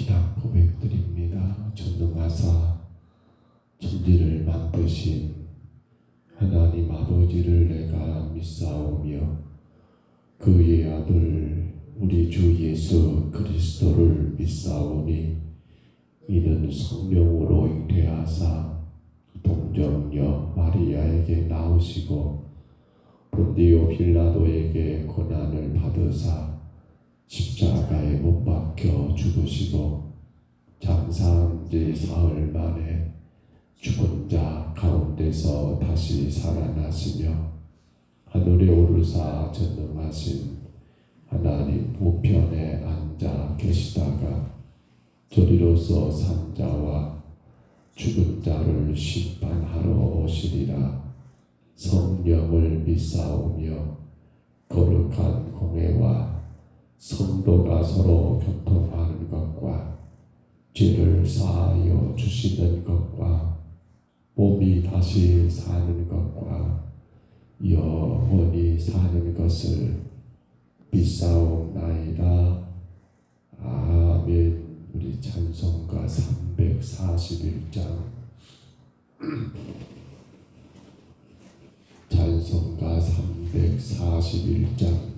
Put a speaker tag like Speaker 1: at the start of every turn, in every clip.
Speaker 1: 신앙 고백드립니다. 전능하사 천지를 만드신 하나님 아버지를 내가 믿사오며 그의 아들 우리 주 예수 그리스도를 믿사오니 이는 성령으로 잉태하사 동정녀 마리아에게 나오시고 본디오 빌라도에게 고난을 받으사 십자가에 못 박혀 죽으시고 장사한 지 사흘 만에 죽은 자 가운데서 다시 살아나시며 하늘에 오르사 전능하신 하나님 우편에 앉아 계시다가 저리로서 산 자와 죽은 자를 심판하러 오시리라. 성령을 믿사오며 거룩한 공회와 성도가 서로 교통하는 것과 죄를 사하여 주시는 것과 몸이 다시 사는 것과 영원히 사는 것을 믿사옵나이다. 아멘. 우리 찬송가 341장 찬송가 341장입니다.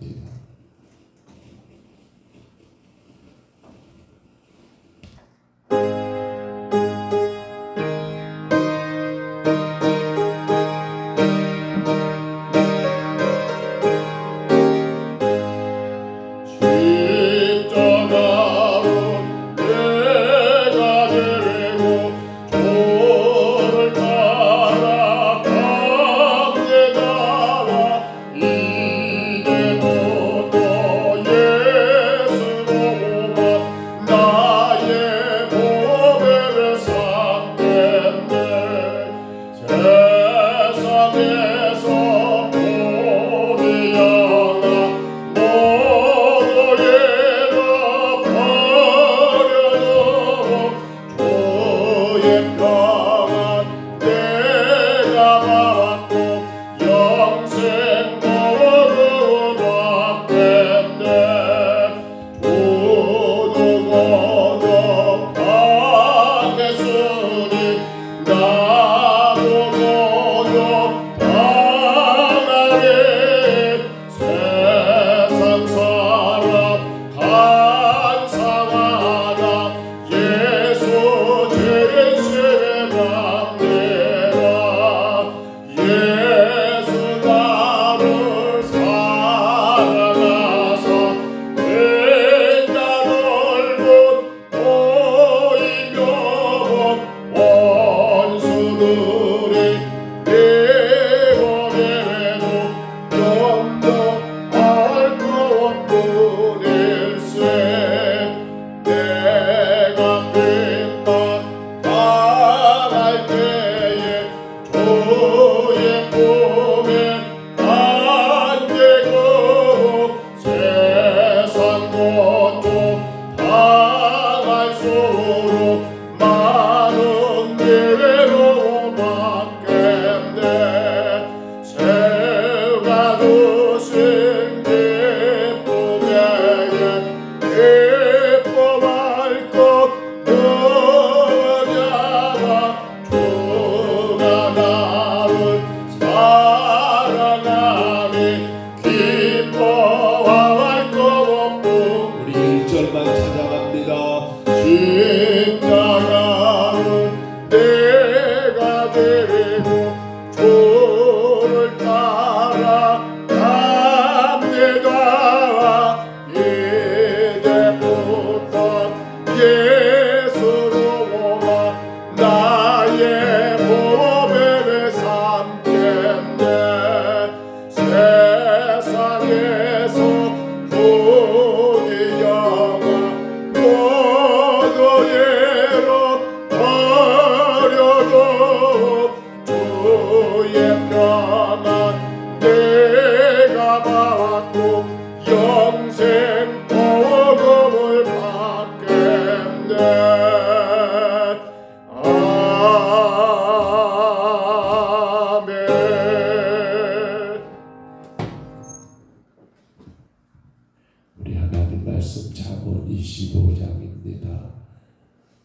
Speaker 1: 말씀 잠언 25장입니다.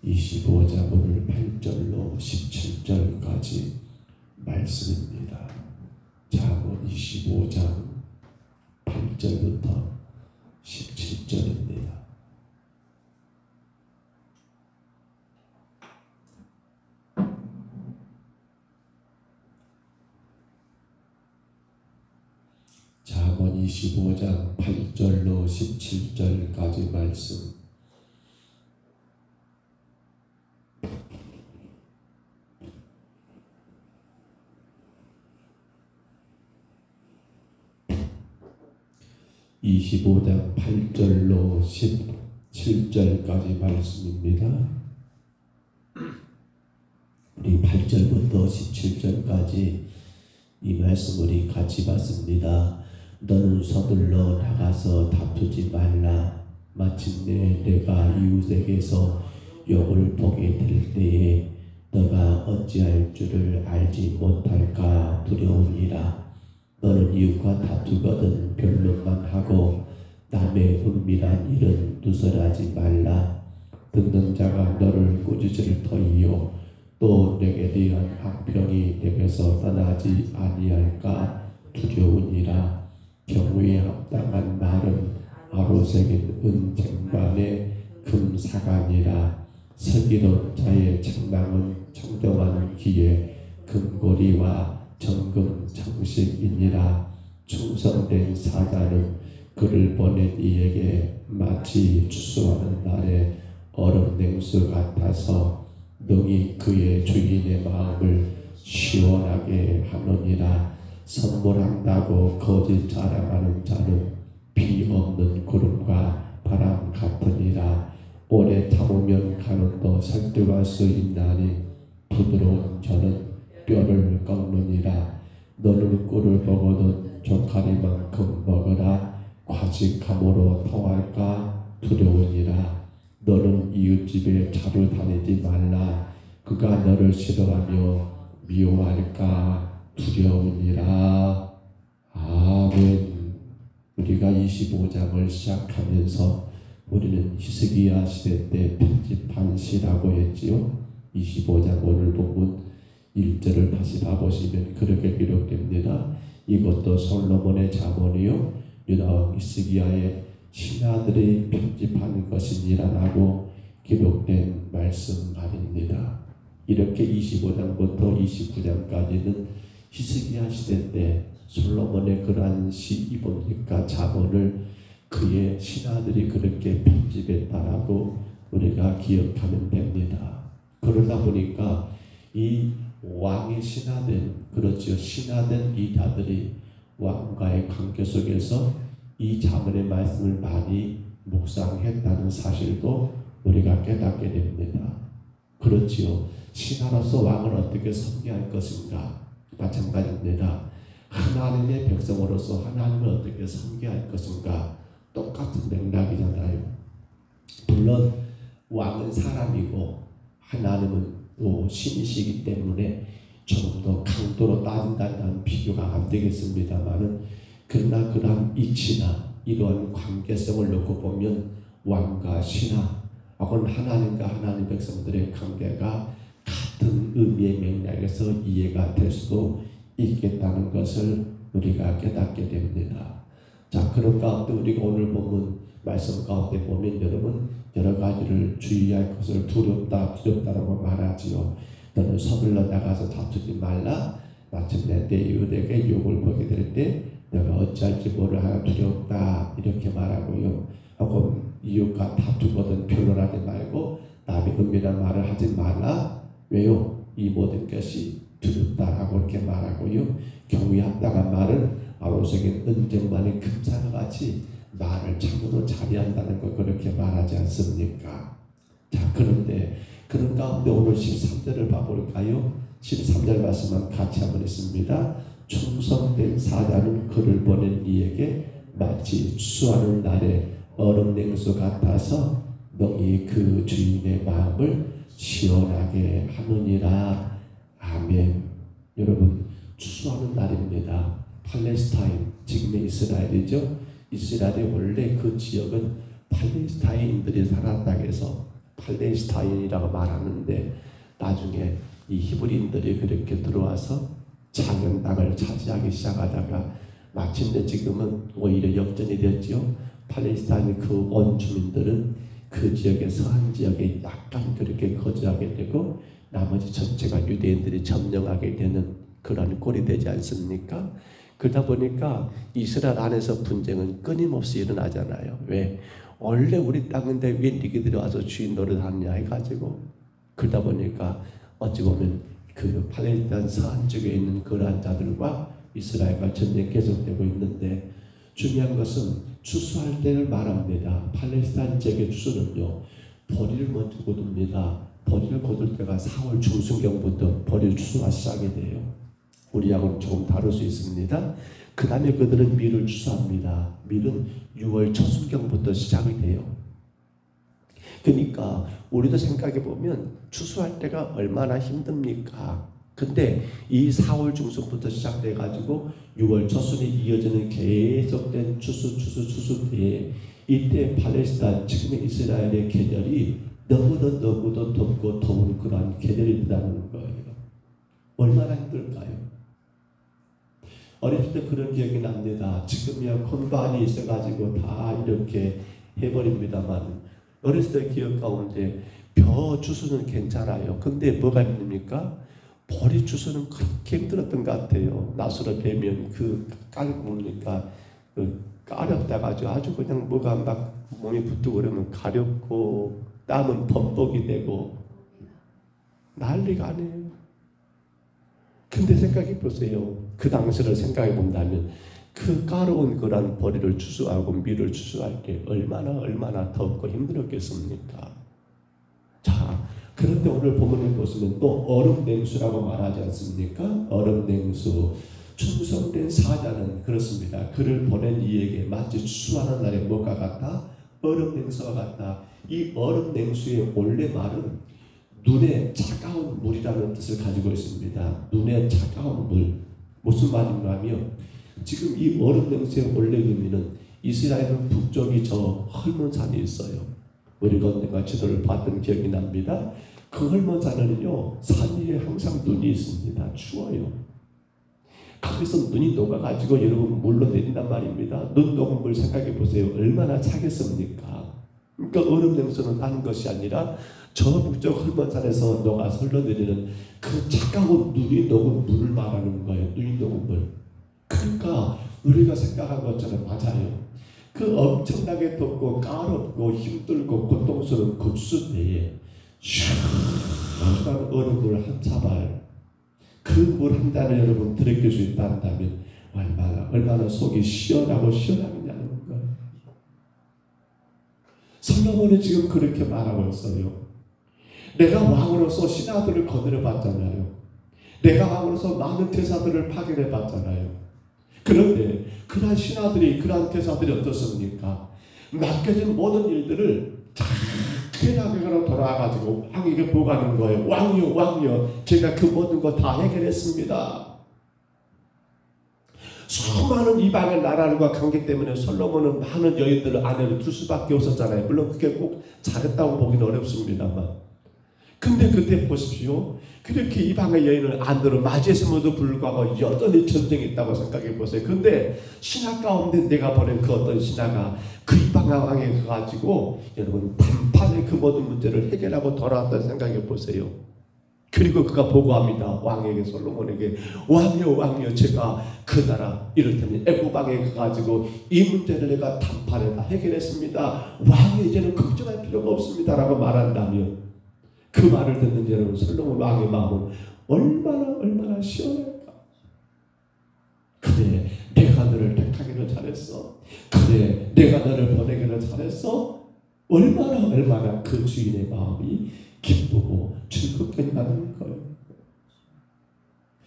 Speaker 1: 25장 오늘 8절로 17절까지 말씀입니다. 잠언 25장 8절부터 17절입니다. 잠언 25장 8절로 17절까지 말씀. (25장 8절로 17절까지) 말씀입니다. 우리 8절부터 17절까지 이 말씀 우리 같이 봤습니다. 너는 서둘러 나가서 다투지 말라. 마침내 내가 이웃에게서 욕을 보게 될 때에 너가 어찌할 줄을 알지 못할까 두려우니라. 너는 이웃과 다투거든 변론만 하고 남의 은밀한 일은 누설하지 말라. 듣는 자가 너를 꾸짖을 터이요 또 내게 대한 악평이 내게서 떠나지 아니할까 두려우니라. 경우에 합당한 말은 아로새긴 은쟁반의 금사관이라. 슬기로운 자의 책망은 청정한 귀에 금고리와 정금 장식이니라. 충성된 사자는 그를 보낸 이에게 마치 추수하는 날에 얼음 냉수 같아서 능히 그의 주인의 마음을 시원하게 하느니라. 선물한다고 거짓 자랑하는 자는 비 없는 구름과 바람 같으니라. 오래 참으면 가는도 설득할 수 있나니 부드러운 저는 뼈를 꺾느니라. 너는 꿀을 먹어도 조카리만큼 먹으라. 과식함으로 통할까 두려우니라. 너는 이웃집에 자주 다니지 말라. 그가 너를 싫어하며 미워할까 두려우니라. 아멘. 우리가 25장을 시작하면서 우리는 히스기야 시대 때 편집한 시라고 했지요. 25장 오늘 본문 1절을 다시 봐보시면 그렇게 기록됩니다. 이것도 솔로몬의 잠언이요 유다왕 히스기야의 신하들이 편집한 것이니라라고 기록된 말씀 아닙니다. 이렇게 25장부터 29장까지는 히스기야 시대 때 솔로몬의 그러한 시입니까 잠언을 그의 신하들이 그렇게 편집했다라고 우리가 기억하면 됩니다. 그러다 보니까 이 왕의 신하된, 그렇죠, 신하된 이 자들이 왕과의 관계 속에서 이 잠언의 말씀을 많이 묵상했다는 사실도 우리가 깨닫게 됩니다. 그렇지요. 신하로서 왕을 어떻게 섬겨할 것인가 마찬가지입니다. 하나님의 백성으로서 하나님을 어떻게 섬겨할 것인가 똑같은 맥락이잖아요. 물론 왕은 사람이고 하나님은 또 신이시기 때문에 조금 더 강도로 따진다는 비교가 안 되겠습니다만은 그러나 그러한 이치나 이러한 관계성을 놓고 보면 왕과 신하 혹은 하나님과 하나님 백성들의 관계가 같은 의미의 맥락에서 이해가 될 수도 있겠다는 것을 우리가 깨닫게 됩니다. 자, 그런 가운데 우리가 오늘 본문 말씀 가운데 보면 여러분 여러 가지를 주의할 것을 두렵다라고 말하지요. 너는 서둘러 나가서 다투지 말라. 마침내 내 이웃에게 욕을 보게 될 때 내가 어찌할지 모르라 두렵다 이렇게 말하고요. 혹은 이웃과 다투거든 변론하지 말고 남의 은밀한 말을 하지 말라. 왜요? 이 모든 것이 두렵다라고 이렇게 말하고요. 경우에 합당한 말은 아로새긴 은쟁반의 금사과 같이 말을 참으로 잘해한다는 걸 그렇게 말하지 않습니까? 자, 그런데 그런 가운데 오늘 13절을 봐볼까요? 13절 말씀만 같이 한번 있습니다. 충성된 사자는 그를 보낸 이에게 마치 추수하는 날에 얼음 냉수 같아서 너희 그 주인의 마음을 시원하게 하느니라. 아멘. 여러분 추수하는 날입니다. 팔레스타인, 지금의 이스라엘이죠. 이스라엘의 원래 그 지역은 팔레스타인들이 살았다고 해서 팔레스타인이라고 말하는데 나중에 이 히브리인들이 그렇게 들어와서 작은 땅을 차지하기 시작하다가 마침내 지금은 오히려 역전이 됐죠. 팔레스타인 그 원주민들은 그 지역의 서한 지역에 약간 그렇게 거주하게 되고 나머지 전체가 유대인들이 점령하게 되는 그런 꼴이 되지 않습니까? 그러다 보니까 이스라엘 안에서 분쟁은 끊임없이 일어나잖아요. 왜? 원래 우리 땅인데 왜 니네들이 와서 주인 노릇하느냐 해가지고 그러다 보니까 어찌 보면 그 팔레스타인 서한 쪽에 있는 그러한 자들과 이스라엘과 전쟁이 계속되고 있는데 중요한 것은 추수할 때를 말합니다. 팔레스타인 지역의 추수는요 보리를 먼저 거둡니다. 보리를 거둘 때가 4월 중순경부터 보리 추수가 시작이 돼요. 우리하고는 조금 다를 수 있습니다. 그 다음에 그들은 밀을 추수합니다. 밀은 6월 초순경부터 시작이 돼요. 그러니까 우리도 생각해 보면 추수할 때가 얼마나 힘듭니까? 근데 이 4월 중순부터 시작돼 가지고 6월 초순이 이어지는 계속된 추수 때에 이때 팔레스타인 지금의 이스라엘의 계절이 너무도 덥고 더운 그러한 계절이 된다는 거예요. 얼마나 힘들까요? 어릴 때 그런 기억이 납니다. 지금이야 콘반이 있어가지고 다 이렇게 해버립니다만 어렸을 때 기억 가운데 벼 주스는 괜찮아요. 근데 뭐가 힘듭니까? 보리 주스는 그렇게 힘들었던 것 같아요. 나수로 베면 그 뭡니까? 그 까렵다 가지고 아주 그냥 뭐가 막 몸이 붙고 그러면 가렵고 땀은 범벅이 되고 난리가 아니에요. 근데 생각해 보세요. 그 당시를 생각해 본다면 그 까르운 그런 보리를 추수하고 밀을 추수할 때 얼마나 덥고 힘들었겠습니까? 자, 그런데 오늘 본문을 보시면 또 얼음 냉수라고 말하지 않습니까? 얼음 냉수. 충성된 사자는 그렇습니다. 그를 보낸 이에게 마치 추수하는 날에 뭐가 같다? 얼음 냉수와 같다. 이 얼음 냉수의 원래 말은 눈에 차가운 물이라는 뜻을 가지고 있습니다. 눈에 차가운 물. 무슨 말인가 하면 지금 이 얼음 냉수의 원래 의미는 이스라엘은 북쪽이 저 헐몬산이 있어요. 우리가 언젠가 지도를 봤던 기억이 납니다. 그 헐몬산에는요 산 위에 항상 눈이 있습니다. 추워요. 거기서 눈이 녹아가지고 여러분 물로 내린단 말입니다. 눈 녹은 물 생각해 보세요. 얼마나 차겠습니까? 그러니까 얼음 냉수는 다른 것이 아니라 저 북쪽 헐몬산에서 녹아서 흘러내리는 그 차가운 눈이 녹은 물을 말하는 거예요. 눈이 녹은 물. 그러니까 우리가 생각한 것처럼 맞아요. 그 엄청나게 덥고 까롭고 힘들고 고통스러운 그 추수 때에 시원한 얼음물 한 차발 그 물 한 잔을 여러분 들이킬 수 있다면 얼마나 속이 시원하겠냐는 거예요. 솔로몬이 지금 그렇게 말하고 있어요. 내가 왕으로서 신하들을 거느려 봤잖아요. 내가 왕으로서 많은 대사들을 파견해 봤잖아요. 그런데 그러한 신하들이 그러한 대사들이 어떻습니까? 맡겨진 모든 일들을 자기나게로 돌아가지고 왕에게 보고하는 거예요. 왕이요 제가 그 모든 거 다 해결했습니다. 수많은 이방의 나라들과 관계 때문에 솔로몬은 많은 여인들을 아내로 둘 수밖에 없었잖아요. 물론 그게 꼭 잘했다고 보기는 어렵습니다만 근데 그때 보십시오. 그렇게 이방의 여인을 아내로 맞이했음에도 불구하고 여전히 전쟁이 있다고 생각해 보세요. 근데 신하 가운데 내가 보낸 그 어떤 신하가 그 이방 왕에 가가지고 여러분 단판에 그 모든 문제를 해결하고 돌아왔다는 생각해 보세요. 그리고 그가 보고합니다. 왕에게 솔로몬에게 왕이요 제가 그 나라 이를테면 애굽 왕에 가가지고 이 문제를 내가 단판에 다 해결했습니다. 왕이 이제는 걱정할 필요가 없습니다라고 말한다면 그 말을 듣는 여러분 솔로몬 왕의 마음은 얼마나 시원할까. 그래 내가 너를 택하기를 잘했어. 그래 내가 너를 보내기를 잘했어. 얼마나 그 주인의 마음이 기쁘고 즐겁겠냐는 거예요.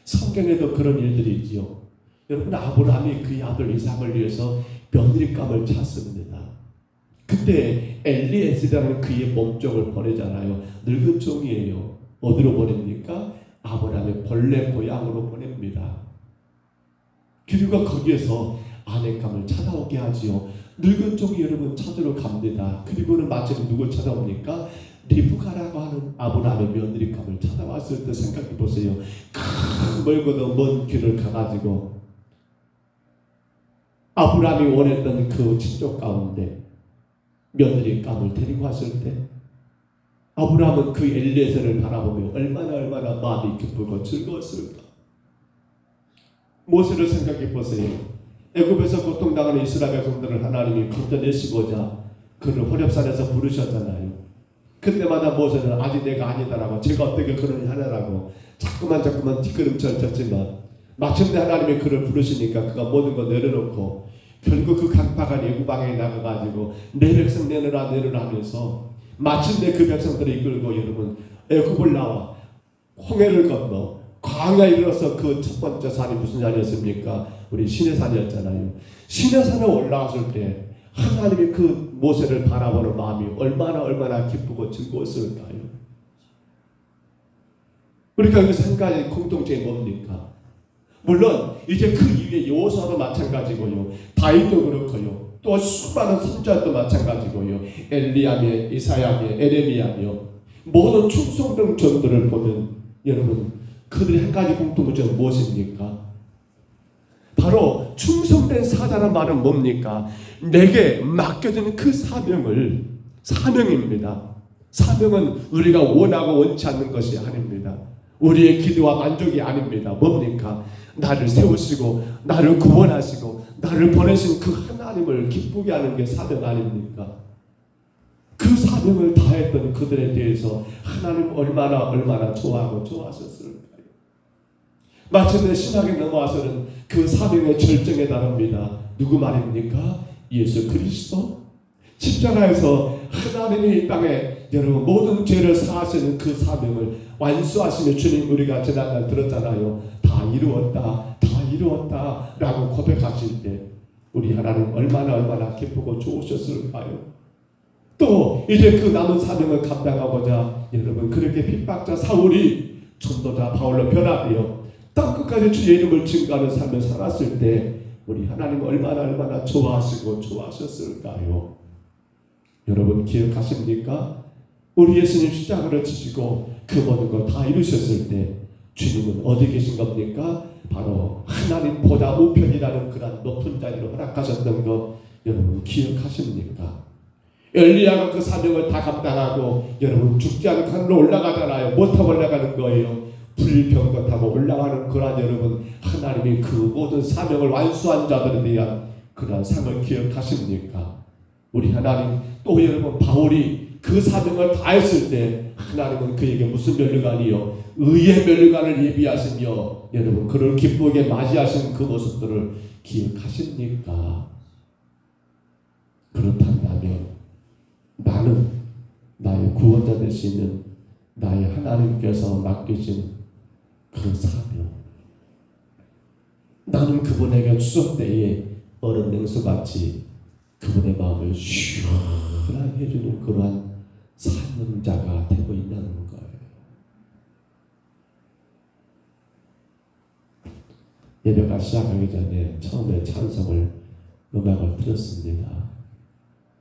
Speaker 1: 성경에도 그런 일들이 있지요. 여러분 아브라함이 그의 아들 이삭을 위해서 며느리감을 찾습니다. 그때 엘리에셀이라는 그의 몸종을 보내잖아요. 늙은 종이에요. 어디로 보냅니까? 아브라함의 본래 고향으로 보냅니다. 그리고 거기에서 아내감을 찾아오게 하지요. 늙은 종이 여러분 찾으러 갑니다. 그리고는 마침 누굴 찾아옵니까? 리브가라고 하는 아브라함의 며느리감을 찾아왔을 때 생각해 보세요. 멀고도 먼 길을 가가지고 아브라함이 원했던 그 친족 가운데 며느리감을 데리고 왔을 때 아브라함은 그 엘리에셀을 바라보며 얼마나 마음이 기쁘고 즐거웠을까. 모세를 생각해 보세요. 애굽에서 고통당하는 이스라엘 백성들을 하나님이 건져내시고자 그를 호렙산에서 부르셨잖아요. 그때마다 모세는 아직 내가 아니다라고, 제가 어떻게 그러니 하느라고 자꾸만 뒷걸음질 쳤지만 마침내 하나님이 그를 부르시니까 그가 모든 거 내려놓고 결국 그 강팍한 애굽방에 나가가지고 내 백성 내놓으라 하면서 마침내 그 백성들을 이끌고 여러분 애굽을 나와 홍해를 건너 광야에 이르러서 그 첫 번째 산이 무슨 산이었습니까? 우리 시내산이었잖아요. 시내산에 올라갔을 때 하나님이 그 모세를 바라보는 마음이 얼마나 기쁘고 즐거웠을까요? 우리가 여기서 한 가지 공통점이 뭡니까? 물론 이제 그 이후에 여호수아도 마찬가지고요, 다윗도 그렇고요, 또 수많은 선지자도 마찬가지고요, 엘리야며 이사야며 에레미야며 모든 충성된 전들을 보면 여러분 그들의 한 가지 공통점은 무엇입니까? 바로 충성된 사자란 말은 뭡니까? 내게 맡겨진 그 사명입니다. 사명은 우리가 원하고 원치 않는 것이 아닙니다. 우리의 기도와 만족이 아닙니다. 뭡니까? 나를 세우시고 나를 구원하시고 나를 보내신 그 하나님을 기쁘게 하는 게 사명 아닙니까? 그 사명을 다했던 그들에 대해서 하나님 얼마나 좋아하고 좋아하셨을까요? 마침내 신학에 넘어와서는 그 사명의 절정에 달합니다. 누구 말입니까? 예수 그리스도. 십자가에서 하나님이 이 땅에 여러분 모든 죄를 사하시는 그 사명을 완수하시는 주님, 우리가 지난날 들었잖아요. 다 이루었다 라고 고백하실 때 우리 하나님 얼마나 기쁘고 좋으셨을까요? 또 이제 그 남은 사명을 감당하고자 여러분 그렇게 핍박자 사울이 전도자 바울로 변화되어 땅끝까지 주의 이름을 증거하는 삶을 살았을 때 우리 하나님 얼마나 좋아하시고 좋아하셨을까요? 여러분 기억하십니까? 우리 예수님 십자가를 지시고 그 모든 걸 다 이루셨을 때 주님은 어디 계신 겁니까? 바로 하나님보다 우편이라는 그런 높은 자리로 허락하셨던 것 여러분 기억하십니까? 엘리야가 그 사명을 다 감당하고 여러분 죽지 않고 하늘로 올라가잖아요. 못 타고 올라가는 거예요. 불병거 타고 올라가는 그런 여러분 하나님이 그 모든 사명을 완수한 자들에 대한 그런 상을 기억하십니까? 우리 하나님 또 여러분 바울이 그 사명을 다 했을 때 하나님은 그에게 무슨 면류관이요? 의의 면류관을 예비하시며 여러분 그를 기쁘게 맞이하신 그 모습들을 기억하십니까? 그렇다면 나는 나의 구원자 되시는 나의 하나님께서 맡기신 그 사명, 나는 그분에게 추석 때에 얼음 냉수같이 그분의 마음을 시원하게 해주는 그러한 사명자가 되고 있다는 거예요. 예배가 시작하기 전에 처음에 찬송을 음악을 들었습니다.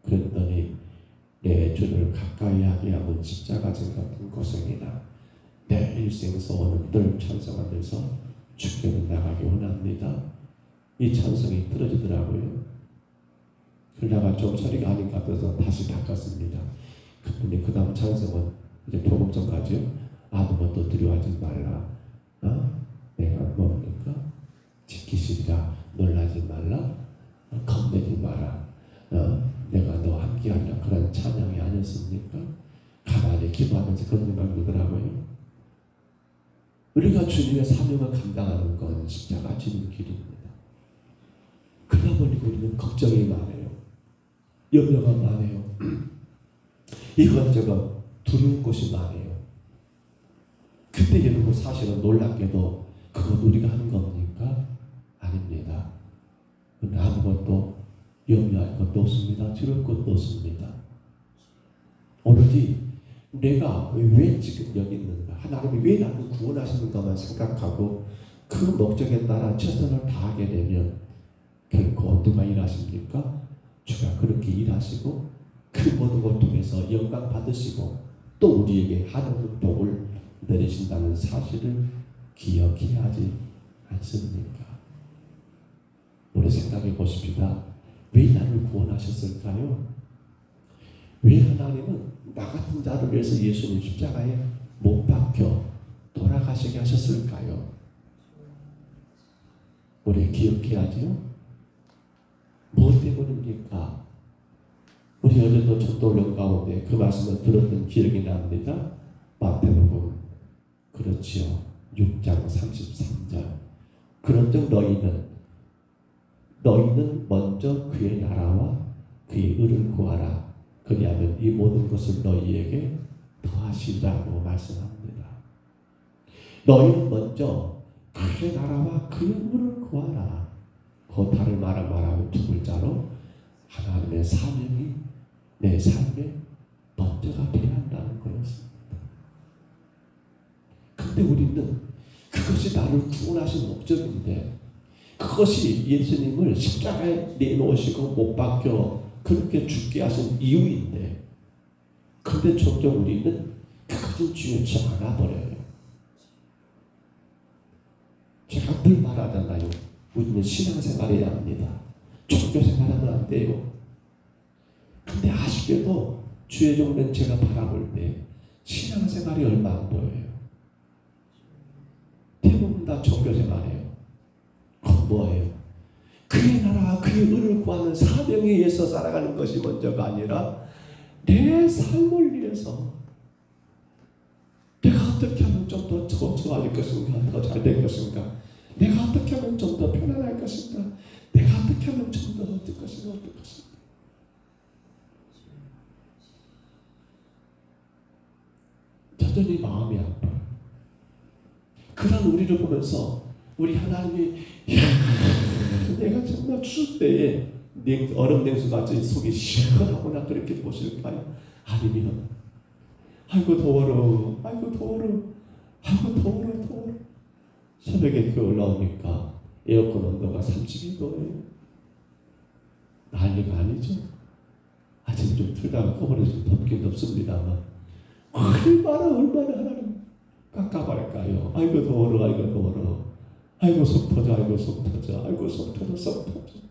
Speaker 1: 그랬더니 내 주를 가까이 하게 하면 십자가진 같은 고생이다. 내 일생 소원은 늘 찬송하면서 주께로 나가기 원합니다. 이 찬송이 떨어지더라고요. 그러다가 좀 소리가 아닌 것 같아서 다시 바꿨습니다. 그분이 그 다음 찬송은 이제 복음성까지요. 아무것도 두려워하지 말라. 내가 뭡니까? 지키시리라. 놀라지 말라. 겁내지 마라. 내가 너와 함께하리라. 그런 찬양이 아니었습니까? 가만히 기도하면서 그런 생각이 들더라고요. 우리가 주님의 사명을 감당하는 건 십자가 지는 길입니다. 그러다 보니까 우리는 걱정이 많아요. 염려가 많아요. 이것저것 두려운 것이 많아요. 그때 여러분 사실은 놀랍게도 그건 우리가 하는 겁니까? 아닙니다. 아무것도 염려할 것도 없습니다. 두려울 것도 없습니다. 오로지 내가 왜 지금 여기 있는가, 하나님이 왜 나를 구원하시는가만 생각하고 그 목적에 따라 최선을 다하게 되면 결코 누가 일하십니까? 주가 그렇게 일하시고 그 모든 걸 통해서 영광 받으시고 또 우리에게 하나님의 복을 내리신다는 사실을 기억해야 하지 않습니까? 우리 생각해 보십시다. 왜 나를 구원하셨을까요? 왜 하나님은 나 같은 자를 위해서 예수님 십자가에 못 박혀 돌아가시게 하셨을까요? 우리 기억해야지요. 무엇 때문입니까? 우리 어제도 전도령 가운데 그 말씀을 들었던 기억이 납니다. 마태복음 그렇지요. 6장 33절. 그런즉 너희는 먼저 그의 나라와 그의 의를 구하라. 그리하면 이 모든 것을 너희에게 더하시리라고 말씀합니다. 너희는 먼저 그의 나라와 그의 의를 구하라. 그 다른 말을 말하면 두 글자로 하나님의 사명이 내 삶의 먼저가 되어야 한다는 거였습니다. 근데 우리는 그것이 나를 구원하신 목적인데, 그것이 예수님을 십자가에 내놓으시고 못 박혀 그렇게 죽게 하신 이유인데, 근데 점점 우리는 그것은 중요치 않아 버려요. 제가 늘 말하잖아요. 우리는 신앙생활해야 합니다. 종교생활하면 안 돼요. 근데 아쉽게도 주의 종된 제가 바라볼 때 신앙생활이 얼마 안 보여요. 대부분 다 종교생활해요. 그건 뭐예요? 그의 나라와 그의 의를 구하는 사명에 의해서 살아가는 것이 먼저가 아니라 내 삶을 위해서 내가 어떻게 하면 좀 더 좋아질 것인가, 더 잘 될 것인가, 내가 어떻게 하면 좀 더 편안할 것인가, 내가 어떻게 하면 좀 더 어떨 것인가, 어떨 것인가. 여전히 마음이 아파요. 그런 우리를 보면서 우리 하나님이 내가 정말 추울 때에 얼음 냉수같이 속이 시원하구나 그렇게 보실까요? 아니면 아이고 더워라, 아이고 더워라, 아이고 더워라, 더워라. 새벽에 그 올라오니까 에어컨 온도가 32도예요. 난리가 아니죠. 아직 좀 틀다가 꺼버려 좀 덥긴 덥습니다만 얼마나 하나님 깎아버릴까요? 아이고 더워라, 아이고 더워라, 아이고 속 터져, 아이고 속 터져, 아이고 속 터져, 속 터져.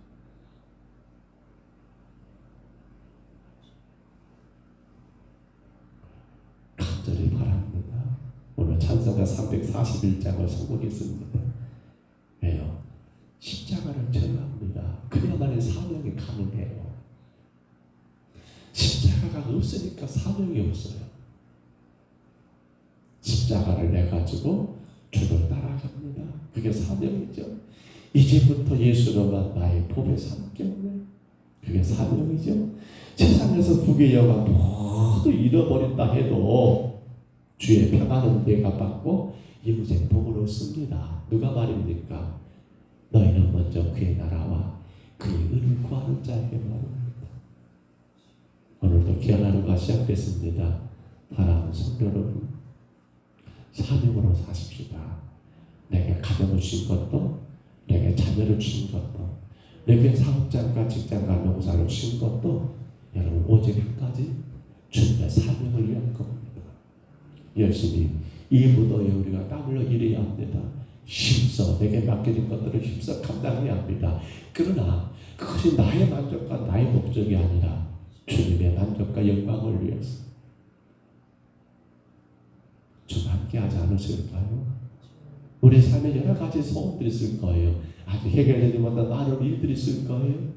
Speaker 1: 간절히 바랍니다. 오늘 찬송가 341장을 선곡했습니다. 왜요? 십자가를 져야 합니다. 그래야만이 사명이 가능해요. 십자가가 없으니까 사명이 없어요. 십자가를 내가지고 주를 따라갑니다. 그게 사명이죠. 이제부터 예수로만 나의 법에 삼겠네. 그게 사명이죠. 세상에서 북의 영광 모두 잃어버린다 해도 주의 평안은 내가 받고 영생 복을 얻습니다. 누가 말입니까? 너희는 먼저 그의 나라와 그의 의를 구하는 자에게 말입니다. 오늘도 귀한 하루가 시작됐습니다. 사랑하는 성도 여러분, 사명으로 사십시다. 내게 가정을 주신 것도, 내게 자녀를 주신 것도, 내게 사업장과 직장과 농사를 주신 것도 여러분 오직 한 가지, 주님의 사명을 위한 겁니다. 열심히 이 무도에 우리가 땀 흘려 일해야 합니다. 힘써 내게 맡겨진 것들을 힘써 감당해야 합니다. 그러나 그것이 나의 만족과 나의 목적이 아니라 주님의 만족과 영광을 위해서 좀 함께 하지 않으실까요? 우리 삶에 여러 가지 소원들이 있을 거예요. 아직 해결되지 못한 많은 일들이 있을 거예요.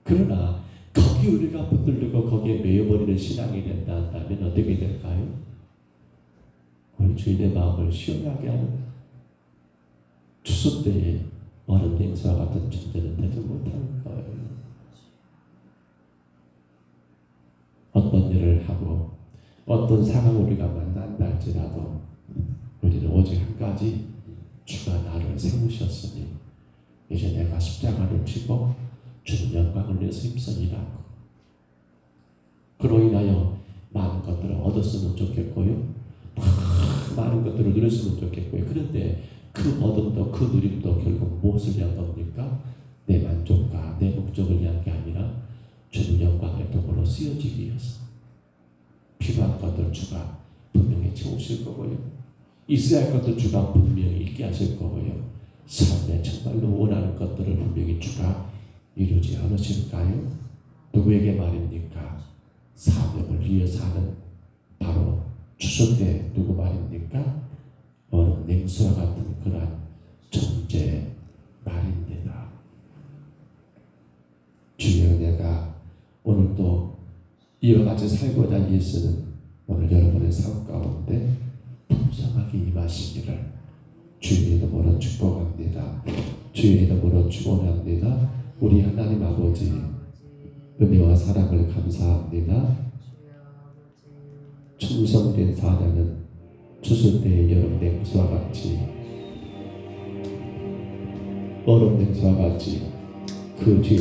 Speaker 1: 그러나 거기 우리가 붙들리고 거기에 매여버리는 신앙이 된다 한다면 어떻게 될까요? 우리 주인의 마음을 시원하게 하는 추수 때에 얼음 냉수와 같은 존재는 되지 못하는 거예요. 어떤 일을 하고 어떤 상황을 우리가 만난다 할지라도 우리는 오직 한 가지, 주가 나를 세우셨으니 이제 내가 십자가를 지고 주는 영광을 위해서 힘써 일하고, 그로 인하여 많은 것들을 얻었으면 좋겠고요, 많은 것들을 누렸으면 좋겠고요. 그런데 그 얻음도 그 누림도 결국 무엇을 위한 겁니까? 내 만족과 내 목적을 위한 게 아니라 주는 영광의 도구로 쓰여지기 위해서, 필요한 것 것들 주가 분명히 채우실 거고요. 있어야 할 것들 주가 분명히 있게 하실 거고요. 삶에 정말로 원하는 것들을 분명히 주가 이루지 않으실까요? 누구에게 말입니까? 사명을 위해 사는 바로 추수 때 누구 말입니까? 얼음 냉수와 같은 그러한 존재 말입니다. 주의 은혜가 오늘도 이와 같이 살고자 예수는 오늘 여러분의 삶 가운데 풍성하게 임하시기를 주의 이름으로 축복합니다. 주의 이름으로 축원합니다. 우리 하나님 아버지 은혜와 사랑을 감사합니다. 충성된 사자는 추수 때의 여름 냉수와 같이 얼음 냉수와 같이 그 주의